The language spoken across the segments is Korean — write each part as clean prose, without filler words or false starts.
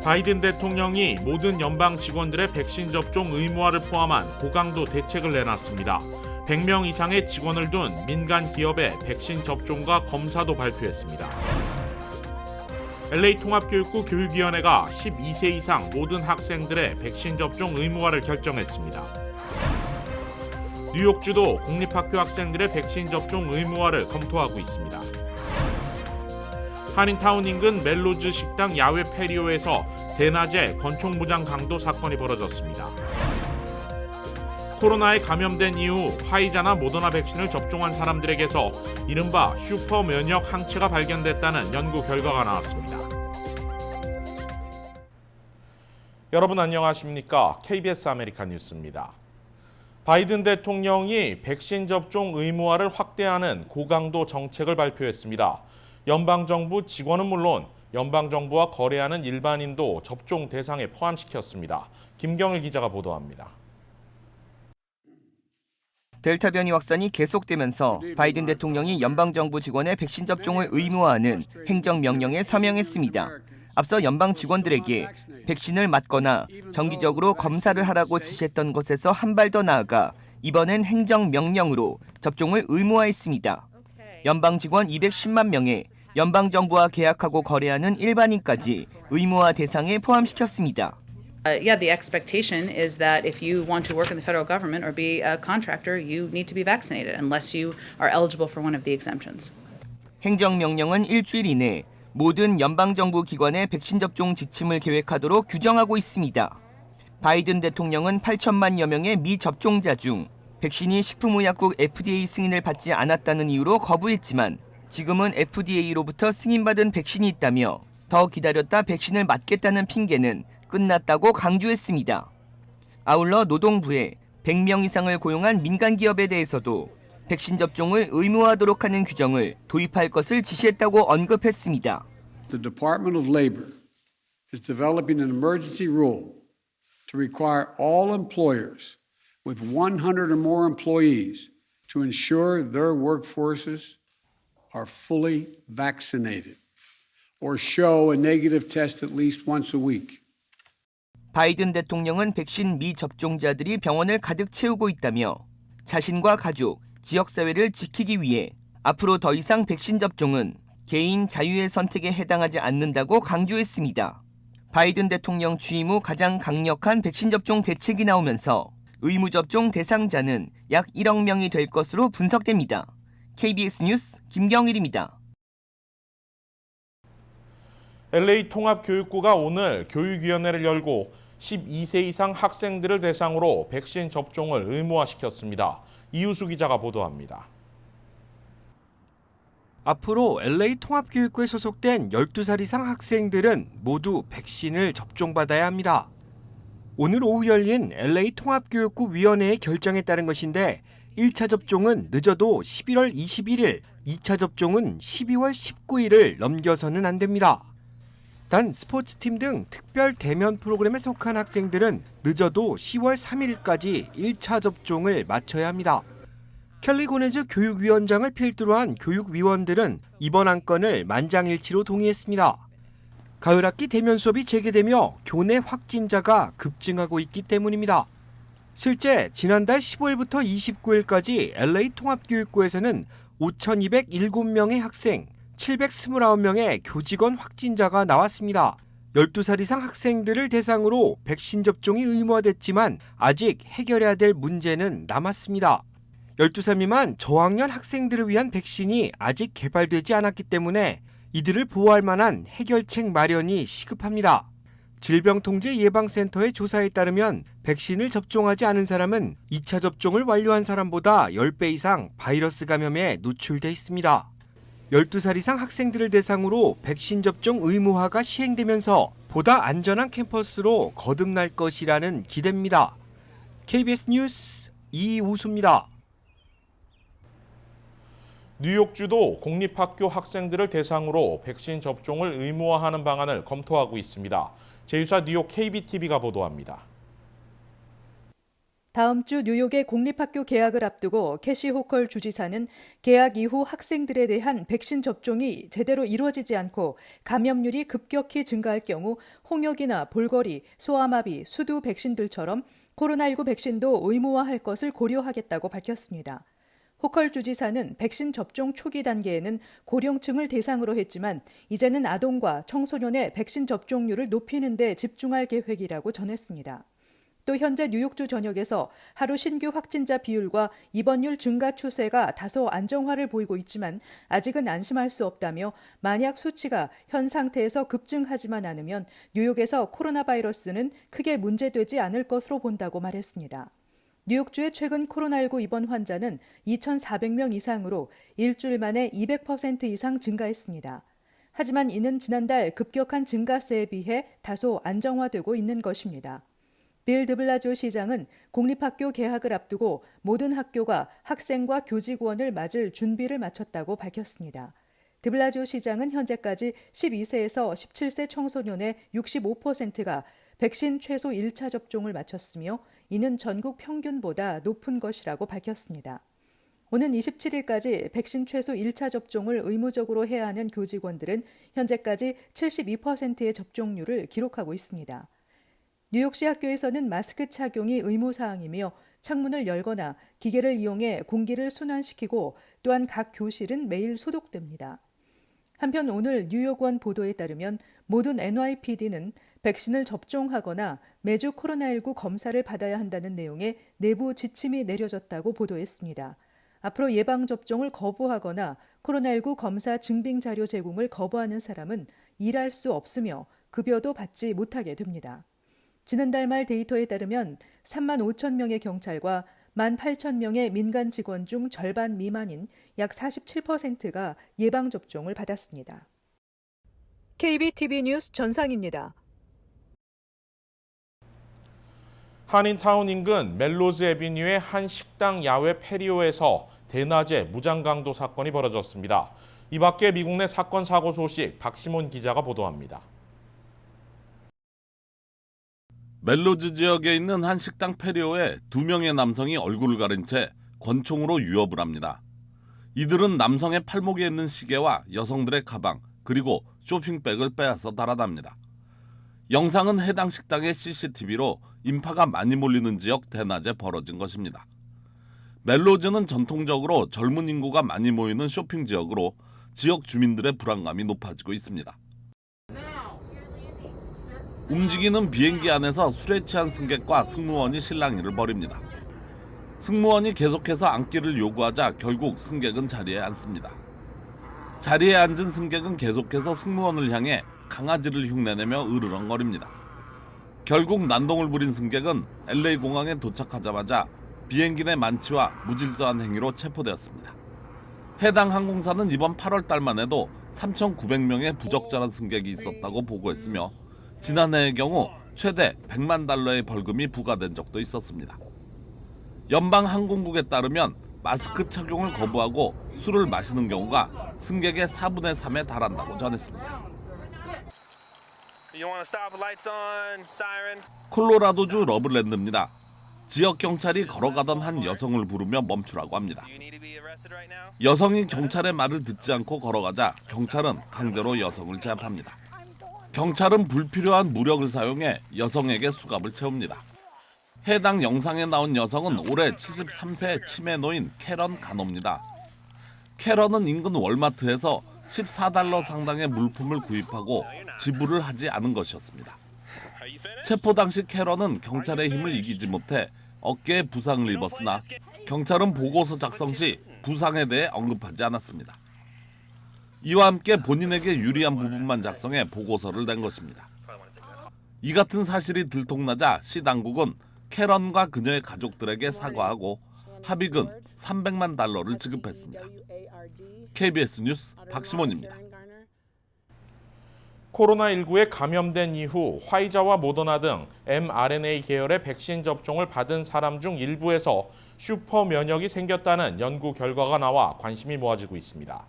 바이든 대통령이 모든 연방 직원들의 백신 접종 의무화를 포함한 고강도 대책을 내놨습니다. 100명 이상의 직원을 둔 민간 기업의 백신 접종과 검사도 발표했습니다. LA 통합교육부 교육위원회가 12세 이상 모든 학생들의 백신 접종 의무화를 결정했습니다. 뉴욕주도 공립학교 학생들의 백신 접종 의무화를 검토하고 있습니다. 한인타운 인근 멜로즈 식당 야외 패리오에서 대낮에 권총무장 강도 사건이 벌어졌습니다. 코로나에 감염된 이후 화이자나 모더나 백신을 접종한 사람들에게서 이른바 슈퍼 면역 항체가 발견됐다는 연구 결과가 나왔습니다. 여러분 안녕하십니까? KBS 아메리칸 뉴스입니다. 바이든 대통령이 백신 접종 의무화를 확대하는 고강도 정책을 발표했습니다. 연방정부 직원은 물론 연방정부와 거래하는 일반인도 접종 대상에 포함시켰습니다. 김경일 기자가 보도합니다. 델타 변이 확산이 계속되면서 바이든 대통령이 연방정부 직원의 백신 접종을 의무화하는 행정명령에 서명했습니다. 앞서 연방 직원들에게 백신을 맞거나 정기적으로 검사를 하라고 지시했던 것에서 한 발 더 나아가 이번엔 행정명령으로 접종을 의무화했습니다. 연방 직원 210만 명에 연방정부와 계약하고 거래하는 일반인까지 의무화 대상에 포함시켰습니다. The expectation is that if you want to work in the federal government or be a contractor, you need to be vaccinated unless you are eligible for one of the exemptions. 행정명령은 일주일 이내 모든 연방정부 기관의 백신 접종 지침을 계획하도록 규정하고 있습니다. 바이든 대통령은 8천만여 명의 미접종자 중 백신이 식품의약국 FDA 승인을 받지 않았다는 이유로 거부했지만 지금은 FDA로부터 승인받은 백신이 있다며 더 기다렸다 백신을 맞겠다는 핑계는 끝났다고 강조했습니다. 아울러 노동부에 100명 이상을 고용한 민간 기업에 대해서도 백신 접종을 의무화하도록 하는 규정을 도입할 것을 지시했다고 언급했습니다. The Department of Labor is developing an emergency rule to require all employers with 100 or more employees to ensure their workforces are fully vaccinated or show a negative test at least once a week. 바이든 대통령은 백신 미접종자들이 병원을 가득 채우고 있다며 자신과 가족, 지역사회를 지키기 위해 앞으로 더 이상 백신 접종은 개인 자유의 선택에 해당하지 않는다고 강조했습니다. 바이든 대통령 취임 후 가장 강력한 백신 접종 대책이 나오면서 의무 접종 대상자는 약 1억 명이 될 것으로 분석됩니다. KBS 뉴스 김경일입니다. LA 통합교육부가 오늘 교육위원회를 열고 12세 이상 학생들을 대상으로 백신 접종을 의무화시켰습니다. 이우수 기자가 보도합니다. 앞으로 LA 통합교육부에 소속된 12살 이상 학생들은 모두 백신을 접종받아야 합니다. 오늘 오후 열린 LA 통합교육부 위원회의 결정에 따른 것인데 1차 접종은 늦어도 11월 21일, 2차 접종은 12월 19일을 넘겨서는 안 됩니다. 단 스포츠팀 등 특별 대면 프로그램에 속한 학생들은 늦어도 10월 3일까지 1차 접종을 마쳐야 합니다. 켈리 고네즈 교육위원장을 필두로 한 교육위원들은 이번 안건을 만장일치로 동의했습니다. 가을 학기 대면 수업이 재개되며 교내 확진자가 급증하고 있기 때문입니다. 실제 지난달 15일부터 29일까지 LA 통합교육부에서는 5,207명의 학생, 729명의 교직원 확진자가 나왔습니다. 12살 이상 학생들을 대상으로 백신 접종이 의무화됐지만 아직 해결해야 될 문제는 남았습니다. 12살 미만 저학년 학생들을 위한 백신이 아직 개발되지 않았기 때문에 이들을 보호할 만한 해결책 마련이 시급합니다. 질병통제예방센터의 조사에 따르면 백신을 접종하지 않은 사람은 2차 접종을 완료한 사람보다 10배 이상 바이러스 감염에 노출돼 있습니다. 12살 이상 학생들을 대상으로 백신 접종 의무화가 시행되면서 보다 안전한 캠퍼스로 거듭날 것이라는 기대입니다. KBS 뉴스 이우수입니다. 뉴욕주도 공립학교 학생들을 대상으로 백신 접종을 의무화하는 방안을 검토하고 있습니다. 제2사 뉴욕 KBTV가 보도합니다. 다음 주 뉴욕의 공립학교 개학을 앞두고 캐시 호컬 주지사는 개학 이후 학생들에 대한 백신 접종이 제대로 이루어지지 않고 감염률이 급격히 증가할 경우 홍역이나 볼거리, 소아마비, 수두 백신들처럼 코로나19 백신도 의무화할 것을 고려하겠다고 밝혔습니다. 호컬 주지사는 백신 접종 초기 단계에는 고령층을 대상으로 했지만 이제는 아동과 청소년의 백신 접종률을 높이는 데 집중할 계획이라고 전했습니다. 또 현재 뉴욕주 전역에서 하루 신규 확진자 비율과 입원율 증가 추세가 다소 안정화를 보이고 있지만 아직은 안심할 수 없다며 만약 수치가 현 상태에서 급증하지만 않으면 뉴욕에서 코로나 바이러스는 크게 문제되지 않을 것으로 본다고 말했습니다. 뉴욕주의 최근 코로나19 입원 환자는 2,400명 이상으로 일주일 만에 200% 이상 증가했습니다. 하지만 이는 지난달 급격한 증가세에 비해 다소 안정화되고 있는 것입니다. 빌 드블라조 시장은 공립학교 개학을 앞두고 모든 학교가 학생과 교직원을 맞을 준비를 마쳤다고 밝혔습니다. 드블라조 시장은 현재까지 12세에서 17세 청소년의 65%가 백신 최소 1차 접종을 마쳤으며 이는 전국 평균보다 높은 것이라고 밝혔습니다. 오는 27일까지 백신 최소 1차 접종을 의무적으로 해야 하는 교직원들은 현재까지 72%의 접종률을 기록하고 있습니다. 뉴욕시 학교에서는 마스크 착용이 의무사항이며 창문을 열거나 기계를 이용해 공기를 순환시키고 또한 각 교실은 매일 소독됩니다. 한편 오늘 뉴욕원 보도에 따르면 모든 NYPD는 백신을 접종하거나 매주 코로나19 검사를 받아야 한다는 내용의 내부 지침이 내려졌다고 보도했습니다. 앞으로 예방접종을 거부하거나 코로나19 검사 증빙 자료 제공을 거부하는 사람은 일할 수 없으며 급여도 받지 못하게 됩니다. 지난달 말 데이터에 따르면 3만 5천 명의 경찰과 1만 8천 명의 민간 직원 중 절반 미만인 약 47%가 예방접종을 받았습니다. KBTV 뉴스 전상입니다. 한인타운 인근 멜로즈 애비뉴의 한 식당 야외 패리오에서 대낮에 무장강도 사건이 벌어졌습니다. 이 밖에 미국 내 사건 사고 소식 박시몬 기자가 보도합니다. 멜로즈 지역에 있는 한 식당 패리오에 2명의 남성이 얼굴을 가린 채 권총으로 위협을 합니다. 이들은 남성의 팔목에 있는 시계와 여성들의 가방 그리고 쇼핑백을 빼앗아 달아납니다. 영상은 해당 식당의 CCTV로 인파가 많이 몰리는 지역 대낮에 벌어진 것입니다. 멜로즈는 전통적으로 젊은 인구가 많이 모이는 쇼핑 지역으로 지역 주민들의 불안감이 높아지고 있습니다. 움직이는 비행기 안에서 술에 취한 승객과 승무원이 실랑이를 벌입니다. 승무원이 계속해서 앉기를 요구하자 결국 승객은 자리에 앉습니다. 자리에 앉은 승객은 계속해서 승무원을 향해 강아지를 흉내내며 으르렁거립니다. 결국 난동을 부린 승객은 LA 공항에 도착하자마자 비행기 내 만취와 무질서한 행위로 체포되었습니다. 해당 항공사는 이번 8월 달만 해도 3,900명의 부적절한 승객이 있었다고 보고했으며 지난해의 경우 최대 100만 달러의 벌금이 부과된 적도 있었습니다. 연방항공국에 따르면 마스크 착용을 거부하고 술을 마시는 경우가 승객의 4분의 3에 달한다고 전했습니다. 콜로라도주 러블랜드입니다. 지역 경찰이 걸어가던 한 여성을 부르며 멈추라고 합니다. 여성이 경찰의 말을 듣지 않고 걸어가자 경찰은 강제로 여성을 제압합니다. 경찰은 불필요한 무력을 사용해 여성에게 수갑을 채웁니다. 해당 영상에 나온 여성은 올해 73세 치매 노인 캐런 가노입니다. 캐런은 인근 월마트에서 14달러 상당의 물품을 구입하고 지불을 하지 않은 것이었습니다. 체포 당시 캐런은 경찰의 힘을 이기지 못해 어깨에 부상을 입었으나 경찰은 보고서 작성 시 부상에 대해 언급하지 않았습니다. 이와 함께 본인에게 유리한 부분만 작성해 보고서를 낸 것입니다. 이 같은 사실이 들통나자 시 당국은 캐런과 그녀의 가족들에게 사과하고 합의금 300만 달러를 지급했습니다. KBS 뉴스 박시몬입니다. 코로나19에 감염된 이후 화이자와 모더나 등 mRNA 계열의 백신 접종을 받은 사람 중 일부에서 슈퍼 면역이 생겼다는 연구 결과가 나와 관심이 모아지고 있습니다.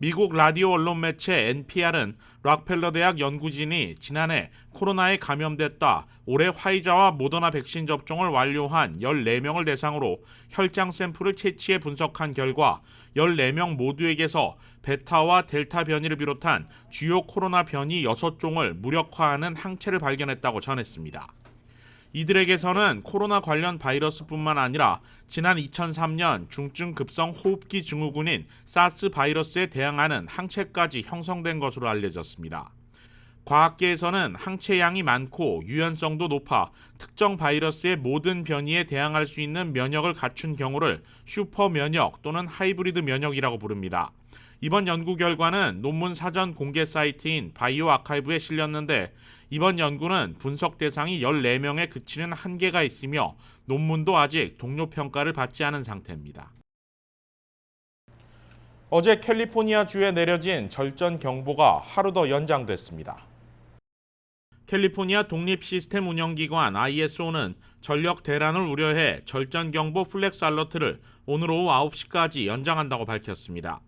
미국 라디오 언론 매체 NPR은 락펠러 대학 연구진이 지난해 코로나에 감염됐다 올해 화이자와 모더나 백신 접종을 완료한 14명을 대상으로 혈장 샘플을 채취해 분석한 결과 14명 모두에게서 베타와 델타 변이를 비롯한 주요 코로나 변이 6종을 무력화하는 항체를 발견했다고 전했습니다. 이들에게서는 코로나 관련 바이러스뿐만 아니라 지난 2003년 중증 급성 호흡기 증후군인 사스 바이러스에 대항하는 항체까지 형성된 것으로 알려졌습니다. 과학계에서는 항체 양이 많고 유연성도 높아 특정 바이러스의 모든 변이에 대항할 수 있는 면역을 갖춘 경우를 슈퍼 면역 또는 하이브리드 면역이라고 부릅니다. 이번 연구 결과는 논문 사전 공개 사이트인 바이오 아카이브에 실렸는데 이번 연구는 분석 대상이 14명에 그치는 한계가 있으며 논문도 아직 동료 평가를 받지 않은 상태입니다. 어제 캘리포니아주에 내려진 절전 경보가 하루 더 연장됐습니다. 캘리포니아 독립시스템 운영기관 ISO는 전력 대란을 우려해 절전 경보 플렉스 알러트를 오늘 오후 9시까지 연장한다고 밝혔습니다.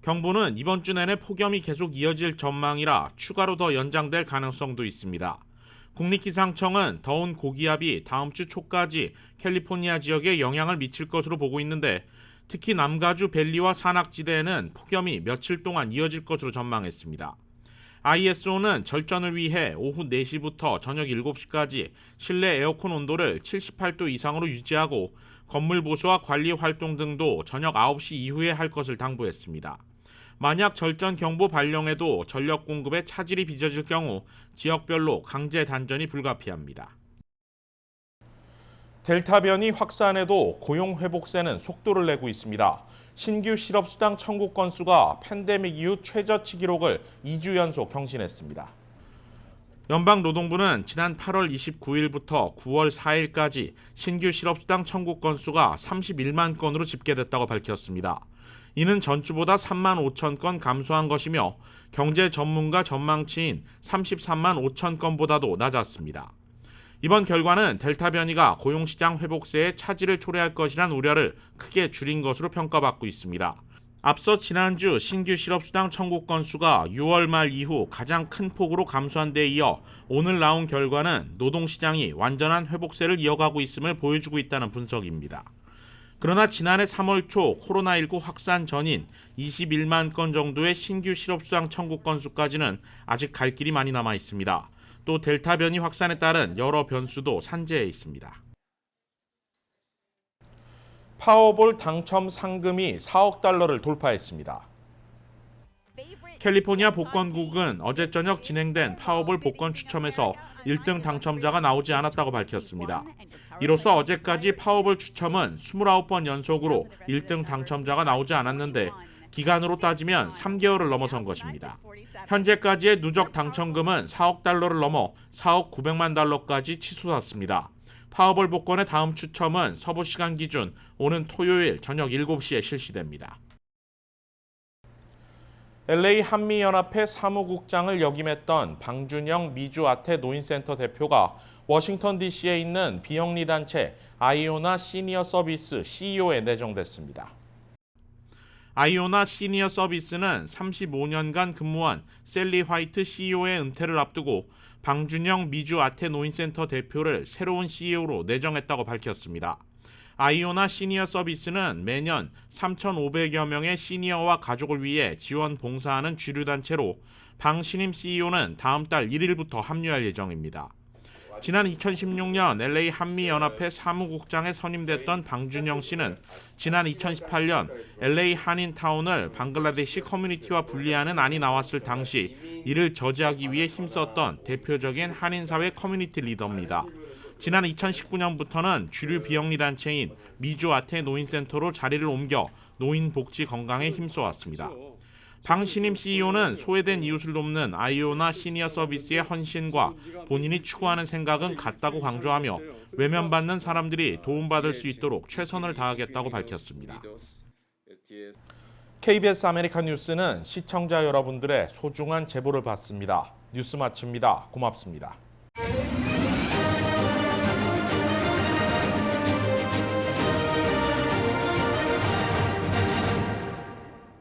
경보는 이번 주 내내 폭염이 계속 이어질 전망이라 추가로 더 연장될 가능성도 있습니다. 국립기상청은 더운 고기압이 다음 주 초까지 캘리포니아 지역에 영향을 미칠 것으로 보고 있는데 특히 남가주 밸리와 산악지대에는 폭염이 며칠 동안 이어질 것으로 전망했습니다. ISO는 절전을 위해 오후 4시부터 저녁 7시까지 실내 에어컨 온도를 78도 이상으로 유지하고 건물 보수와 관리 활동 등도 저녁 9시 이후에 할 것을 당부했습니다. 만약 절전 경보 발령에도 전력 공급에 차질이 빚어질 경우 지역별로 강제 단전이 불가피합니다. 델타 변이 확산에도 고용 회복세는 속도를 내고 있습니다. 신규 실업수당 청구 건수가 팬데믹 이후 최저치 기록을 2주 연속 경신했습니다. 연방노동부는 지난 8월 29일부터 9월 4일까지 신규 실업수당 청구 건수가 31만 건으로 집계됐다고 밝혔습니다. 이는 전주보다 3만 5천 건 감소한 것이며 경제 전문가 전망치인 33만 5천 건보다도 낮았습니다. 이번 결과는 델타 변이가 고용시장 회복세에 차질을 초래할 것이란 우려를 크게 줄인 것으로 평가받고 있습니다. 앞서 지난주 신규 실업수당 청구 건수가 6월 말 이후 가장 큰 폭으로 감소한 데 이어 오늘 나온 결과는 노동시장이 완전한 회복세를 이어가고 있음을 보여주고 있다는 분석입니다. 그러나 지난해 3월 초 코로나19 확산 전인 21만 건 정도의 신규 실업수당 청구 건수까지는 아직 갈 길이 많이 남아 있습니다. 또 델타 변이 확산에 따른 여러 변수도 산재해 있습니다. 파워볼 당첨 상금이 4억 달러를 돌파했습니다. 캘리포니아 복권국은 어제 저녁 진행된 파워볼 복권 추첨에서 1등 당첨자가 나오지 않았다고 밝혔습니다. 이로써 어제까지 파워볼 추첨은 29번 연속으로 1등 당첨자가 나오지 않았는데 기간으로 따지면 3개월을 넘어선 것입니다. 현재까지의 누적 당첨금은 4억 달러를 넘어 4억 900만 달러까지 치솟았습니다. 파워볼 복권의 다음 추첨은 서부 시간 기준 오는 토요일 저녁 7시에 실시됩니다. LA 한미연합회 사무국장을 역임했던 방준영 미주아태 노인센터 대표가 워싱턴 DC에 있는 비영리 단체 아이오나 시니어 서비스 CEO에 내정됐습니다. 아이오나 시니어 서비스는 35년간 근무한 셀리 화이트 CEO의 은퇴를 앞두고 방준영 미주아태 노인센터 대표를 새로운 CEO로 내정했다고 밝혔습니다. 아이오나 시니어 서비스는 매년 3,500여 명의 시니어와 가족을 위해 지원 봉사하는 주류단체로 방 신임 CEO는 다음 달 1일부터 합류할 예정입니다. 지난 2016년 LA 한미연합회 사무국장에 선임됐던 방준영 씨는 지난 2018년 LA 한인타운을 방글라데시 커뮤니티와 분리하는 안이 나왔을 당시 이를 저지하기 위해 힘썼던 대표적인 한인사회 커뮤니티 리더입니다. 지난 2019년부터는 주류 비영리 단체인 미주아태 노인센터로 자리를 옮겨 노인 복지 건강에 힘써왔습니다. 방 신임 CEO는 소외된 이웃을 돕는 아이오나 시니어 서비스의 헌신과 본인이 추구하는 생각은 같다고 강조하며 외면받는 사람들이 도움받을 수 있도록 최선을 다하겠다고 밝혔습니다. KBS 아메리칸 뉴스는 시청자 여러분들의 소중한 제보를 받습니다. 뉴스 마칩니다. 고맙습니다.